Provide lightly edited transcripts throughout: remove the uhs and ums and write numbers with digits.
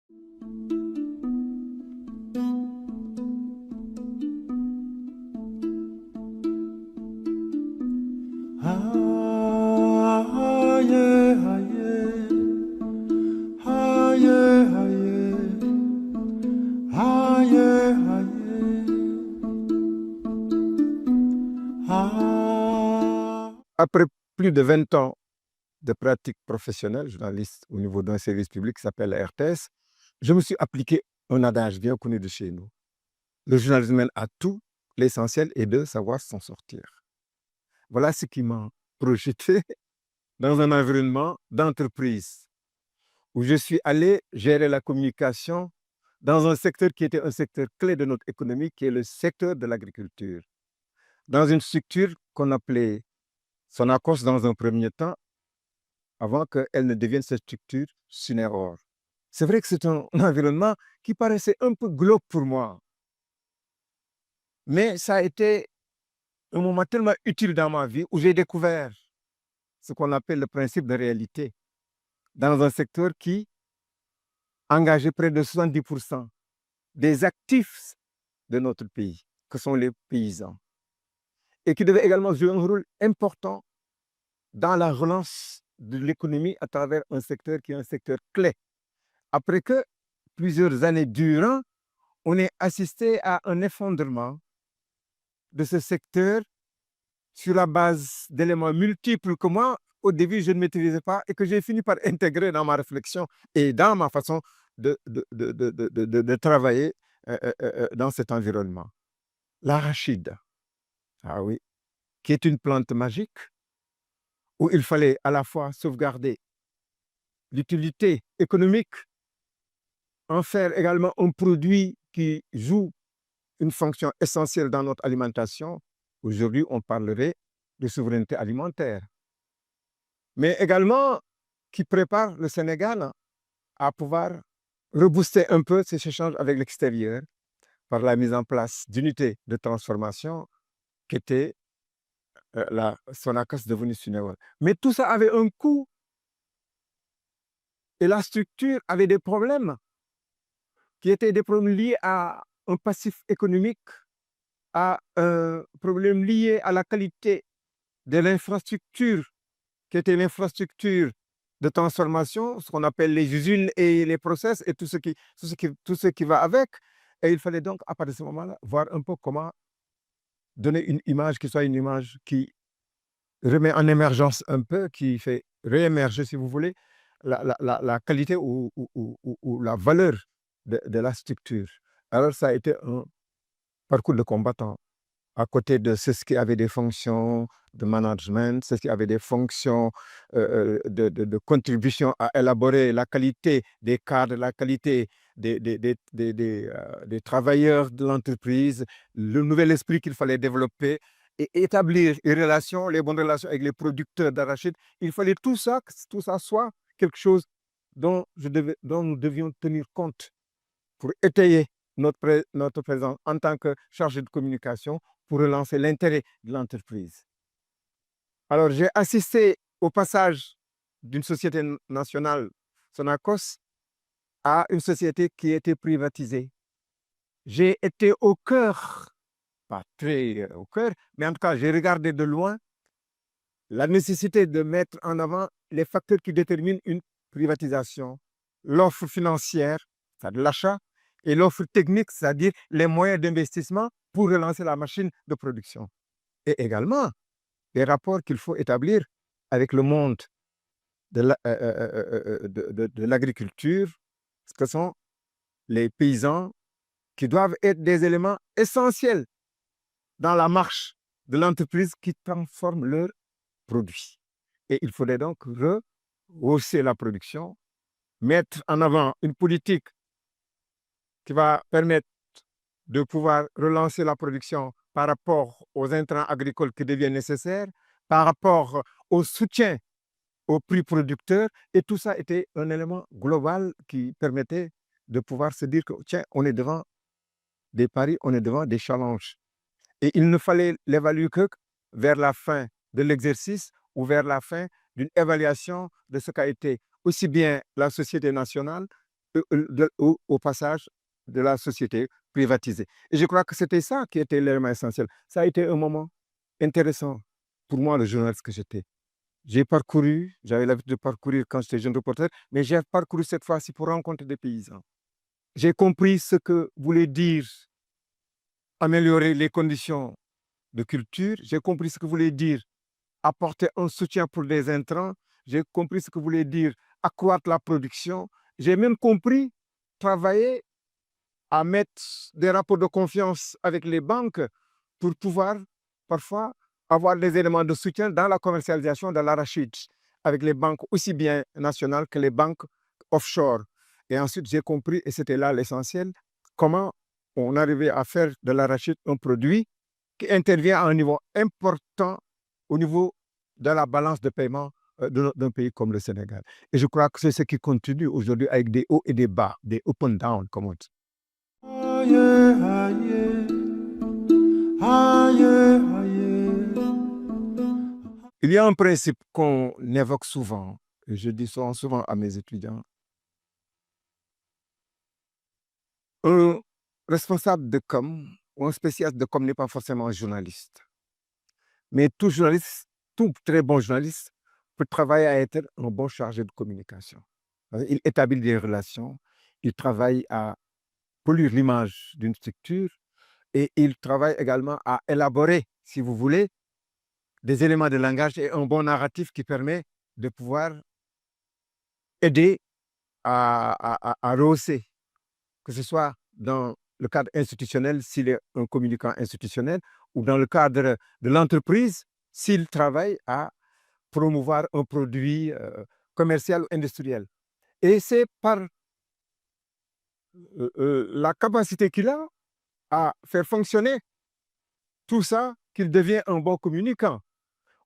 Aïe, aïe, aïe, aïe, aïe. Après plus de 20 ans de pratique professionnelle, journaliste au niveau d'un service public qui s'appelle la RTS, je me suis appliqué un adage bien connu de chez nous. Le journalisme mène à tout, l'essentiel est de savoir s'en sortir. Voilà ce qui m'a projeté dans un environnement d'entreprise où je suis allé gérer la communication dans un secteur qui était un secteur clé de notre économie, qui est le secteur de l'agriculture. Dans une structure qu'on appelait Sonacos dans un premier temps, avant qu'elle ne devienne cette structure Suneror. C'est vrai que c'est un environnement qui paraissait un peu glauque pour moi, mais ça a été un moment tellement utile dans ma vie où j'ai découvert ce qu'on appelle le principe de réalité dans un secteur qui engageait près de 70% des actifs de notre pays, que sont les paysans, et qui devait également jouer un rôle important dans la relance de l'économie à travers un secteur qui est un secteur clé. Après que, plusieurs années durant, on ait assisté à un effondrement de ce secteur sur la base d'éléments multiples que moi, au début, je ne maîtrisais pas et que j'ai fini par intégrer dans ma réflexion et dans ma façon de travailler dans cet environnement. L'arachide, ah oui, qui est une plante magique où il fallait à la fois sauvegarder l'utilité économique, en faire également un produit qui joue une fonction essentielle dans notre alimentation. Aujourd'hui, on parlerait de souveraineté alimentaire, mais également qui prépare le Sénégal à pouvoir rebooster un peu ses échanges avec l'extérieur par la mise en place d'unités de transformation qui étaient la Sonacos devenue Suneor. Mais tout ça avait un coût et la structure avait des problèmes qui étaient des problèmes liés à un passif économique, à un problème lié à la qualité de l'infrastructure, qui était l'infrastructure de transformation, ce qu'on appelle les usines et les process et tout ce qui va avec. Et il fallait donc, à partir de ce moment-là, voir un peu comment donner une image qui soit une image qui remet en émergence un peu, qui fait réémerger, si vous voulez, la qualité ou la valeur de la structure. Alors, ça a été un parcours de combattant. À côté de ce qui avait des fonctions de management, ce qui avait des fonctions de contribution à élaborer la qualité des cadres, la qualité des travailleurs de l'entreprise, le nouvel esprit qu'il fallait développer et établir les bonnes relations avec les producteurs d'arachide. Il fallait que tout ça soit quelque chose dont nous devions tenir compte pour étayer notre présence en tant que chargé de communication pour relancer l'intérêt de l'entreprise. Alors, j'ai assisté au passage d'une société nationale, Sonacos, à une société qui a été privatisée. J'ai été au cœur, pas très au cœur, mais en tout cas, j'ai regardé de loin la nécessité de mettre en avant les facteurs qui déterminent une privatisation, l'offre financière, c'est-à-dire l'achat, et l'offre technique, c'est-à-dire les moyens d'investissement pour relancer la machine de production. Et également, les rapports qu'il faut établir avec le monde de l'agriculture, ce que sont les paysans qui doivent être des éléments essentiels dans la marche de l'entreprise qui transforme leurs produits. Et il faudrait donc rehausser la production, mettre en avant une politique qui va permettre de pouvoir relancer la production par rapport aux intrants agricoles qui deviennent nécessaires, par rapport au soutien aux prix producteurs. Et tout ça était un élément global qui permettait de pouvoir se dire que, tiens, on est devant des paris, on est devant des challenges. Et il ne fallait l'évaluer que vers la fin de l'exercice ou vers la fin d'une évaluation de ce qu'a été aussi bien la société nationale au passage de la société privatisée. Et je crois que c'était ça qui était l'élément essentiel. Ça a été un moment intéressant pour moi, le journaliste que j'étais. J'ai parcouru, j'avais l'habitude de parcourir quand j'étais jeune reporter, mais j'ai parcouru cette fois-ci pour rencontrer des paysans. J'ai compris ce que voulait dire améliorer les conditions de culture. J'ai compris ce que voulait dire apporter un soutien pour des intrants. J'ai compris ce que voulait dire accroître la production. J'ai même compris travailler à mettre des rapports de confiance avec les banques pour pouvoir parfois avoir des éléments de soutien dans la commercialisation de l'arachide avec les banques aussi bien nationales que les banques offshore. Et ensuite, j'ai compris, et c'était là l'essentiel, comment on arrivait à faire de l'arachide un produit qui intervient à un niveau important au niveau de la balance de paiement d'un pays comme le Sénégal. Et je crois que c'est ce qui continue aujourd'hui avec des hauts et des bas, des up and down, comme on dit. Il y a un principe qu'on évoque souvent, et je dis souvent à mes étudiants. Un responsable de com ou un spécialiste de com n'est pas forcément un journaliste. Mais tout journaliste, tout très bon journaliste peut travailler à être un bon chargé de communication. Il établit des relations, il travaille à polir l'image d'une structure et il travaille également à élaborer, si vous voulez, des éléments de langage et un bon narratif qui permet de pouvoir aider à rehausser, que ce soit dans le cadre institutionnel, s'il est un communicant institutionnel, ou dans le cadre de l'entreprise, s'il travaille à promouvoir un produit commercial ou industriel. Et c'est par la capacité qu'il a à faire fonctionner tout ça qu'il devient un bon communicant.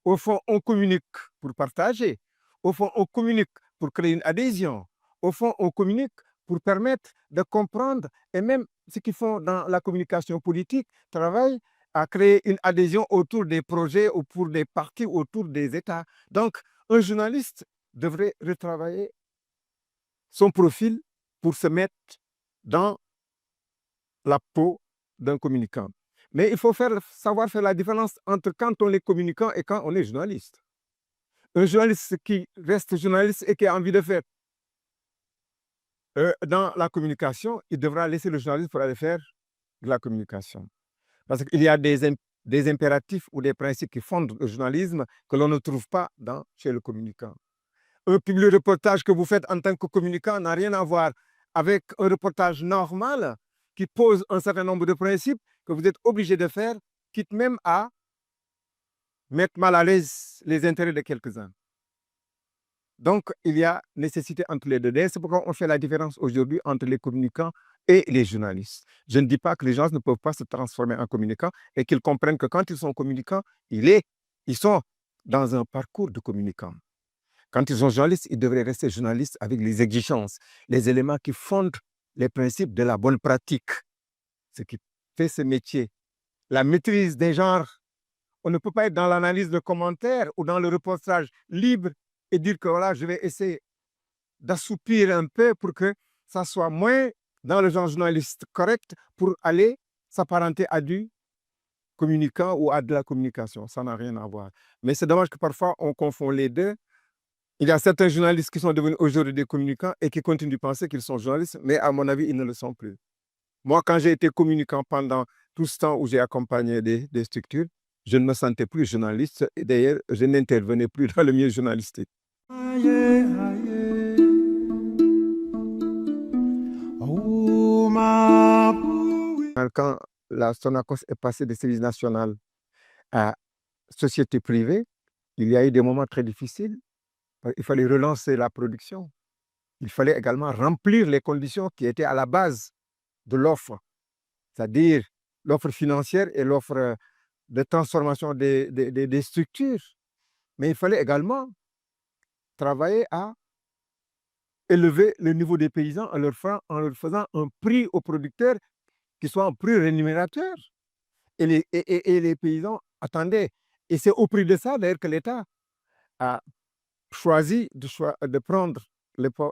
Au fond, on communique pour partager. Au fond, on communique pour créer une adhésion. Au fond, on communique pour permettre de comprendre, et même ceux qui font dans la communication politique travaillent à créer une adhésion autour des projets ou pour des partis, autour des États. Donc, un journaliste devrait retravailler son profil pour se mettre dans la peau d'un communicant. Mais il faut savoir faire la différence entre quand on est communicant et quand on est journaliste. Un journaliste qui reste journaliste et qui a envie de faire dans la communication, il devra laisser le journaliste pour aller faire de la communication. Parce qu'il y a des impératifs ou des principes qui fondent le journalisme que l'on ne trouve pas chez le communicant. Un public reportage que vous faites en tant que communicant n'a rien à voir avec un reportage normal qui pose un certain nombre de principes que vous êtes obligé de faire, quitte même à mettre mal à l'aise les intérêts de quelques-uns. Donc, il y a nécessité entre les deux. C'est pourquoi on fait la différence aujourd'hui entre les communicants et les journalistes. Je ne dis pas que les gens ne peuvent pas se transformer en communicants et qu'ils comprennent que quand ils sont communicants, ils sont dans un parcours de communicants. Quand ils sont journalistes, ils devraient rester journalistes avec les exigences, les éléments qui fondent les principes de la bonne pratique. Ce qui fait ce métier, la maîtrise des genres. On ne peut pas être dans l'analyse de commentaires ou dans le reportage libre et dire que voilà, je vais essayer d'assouplir un peu pour que ça soit moins dans le genre journaliste correct pour aller s'apparenter à du communicant ou à de la communication. Ça n'a rien à voir. Mais c'est dommage que parfois on confond les deux. Il y a certains journalistes qui sont devenus aujourd'hui des communicants et qui continuent de penser qu'ils sont journalistes, mais à mon avis, ils ne le sont plus. Moi, quand j'ai été communicant pendant tout ce temps où j'ai accompagné des structures, je ne me sentais plus journaliste et d'ailleurs, je n'intervenais plus dans le milieu journalistique. Quand la Sonacos est passée de service national à société privée, il y a eu des moments très difficiles. Il fallait relancer la production. Il fallait également remplir les conditions qui étaient à la base de l'offre, c'est-à-dire l'offre financière et l'offre de transformation des structures. Mais il fallait également travailler à élever le niveau des paysans en leur faisant un prix aux producteurs qui soit un prix rémunérateur. Et les paysans attendaient. Et c'est au prix de ça, d'ailleurs, que l'État a choisi de prendre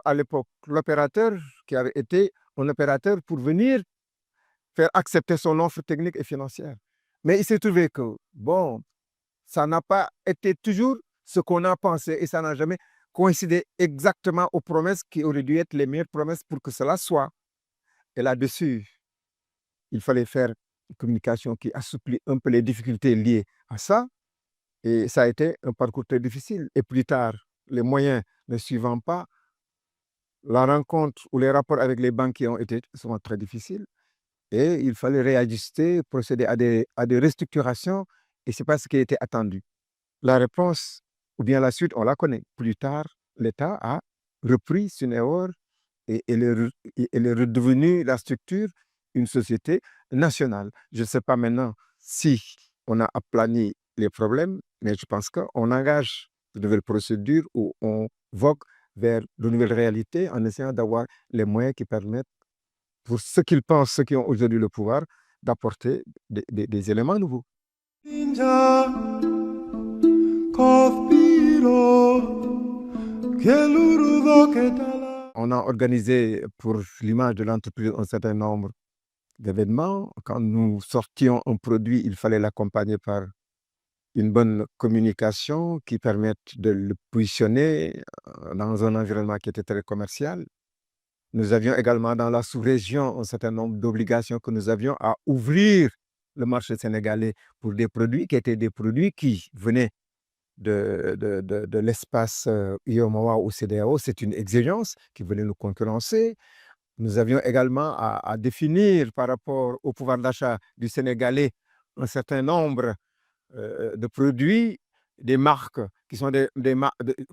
à l'époque, l'opérateur qui avait été un opérateur pour venir faire accepter son offre technique et financière. Mais il s'est trouvé que, bon, ça n'a pas été toujours ce qu'on a pensé et ça n'a jamais coïncidé exactement aux promesses qui auraient dû être les meilleures promesses pour que cela soit. Et là-dessus, il fallait faire une communication qui assouplit un peu les difficultés liées à ça. Et ça a été un parcours très difficile. Et plus tard, les moyens ne suivant pas, la rencontre ou les rapports avec les banquiers ont été souvent très difficiles. Et il fallait réajuster, procéder à des restructurations. Et ce n'est pas ce qui a été attendu. La réponse, ou bien la suite, on la connaît. Plus tard, l'État a repris Suneor et elle est redevenue la structure, une société nationale. Je ne sais pas maintenant si on a aplani les problèmes, mais je pense qu'on engage de nouvelles procédures ou on vogue vers de nouvelles réalités en essayant d'avoir les moyens qui permettent, pour ceux qu'ils pensent, ceux qui ont aujourd'hui le pouvoir, d'apporter des éléments nouveaux. On a organisé pour l'image de l'entreprise un certain nombre d'événements. Quand nous sortions un produit, il fallait l'accompagner par une bonne communication qui permette de le positionner dans un environnement qui était très commercial. Nous avions également dans la sous-région un certain nombre d'obligations que nous avions à ouvrir le marché sénégalais pour des produits qui étaient des produits qui venaient de l'espace UEMOA ou CEDEAO. C'est une exigence qui venait nous concurrencer. Nous avions également à définir par rapport au pouvoir d'achat du Sénégalais un certain nombre de produits, des marques qui sont des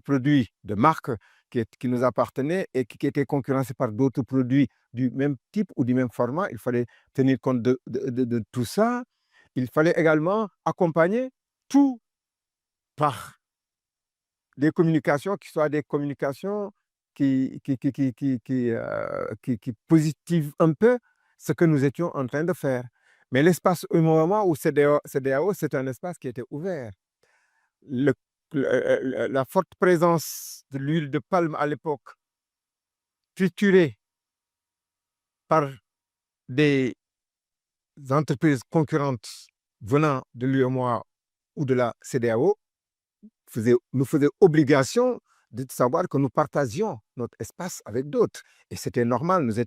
produits de marque qui nous appartenaient et qui étaient concurrencés par d'autres produits du même type ou du même format. Il fallait tenir compte de tout ça. Il fallait également accompagner tout par des communications qui soient des communications qui positivent un peu ce que nous étions en train de faire. Mais l'espace UEMOA ou CEDEAO, c'est un espace qui était ouvert. La forte présence de l'huile de palme à l'époque, triturée par des entreprises concurrentes venant de l'UEMOA ou de la CEDEAO, nous faisait obligation de savoir que nous partagions notre espace avec d'autres. Et c'était normal, nous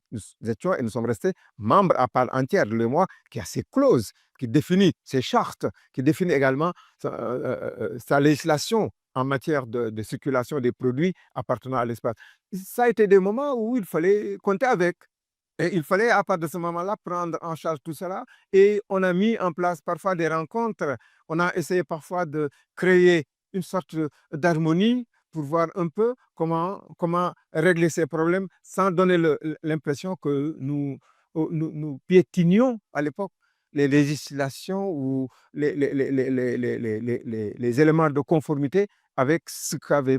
étions et nous sommes restés membres à part entière de l'UEMOA qui a ses clauses, qui définit ses chartes, qui définit également sa législation en matière de circulation des produits appartenant à l'espace. Ça a été des moments où il fallait compter avec. Et il fallait, à partir de ce moment-là, prendre en charge tout cela. Et on a mis en place parfois des rencontres. On a essayé parfois de créer une sorte d'harmonie pour voir un peu comment régler ces problèmes sans donner l'impression que nous piétinions à l'époque les législations ou les éléments de conformité avec ce qu'avait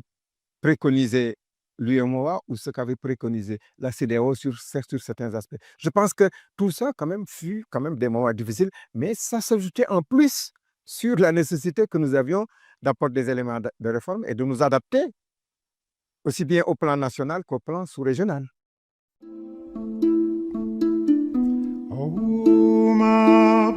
préconisé l'UEMOA ou ce qu'avait préconisé la CEDEAO sur certains aspects. Je pense que tout ça, quand même, fut quand même des moments difficiles, mais ça s'ajoutait en plus sur la nécessité que nous avions d'apporter des éléments de réforme et de nous adapter aussi bien au plan national qu'au plan sous-régional. Oh, ma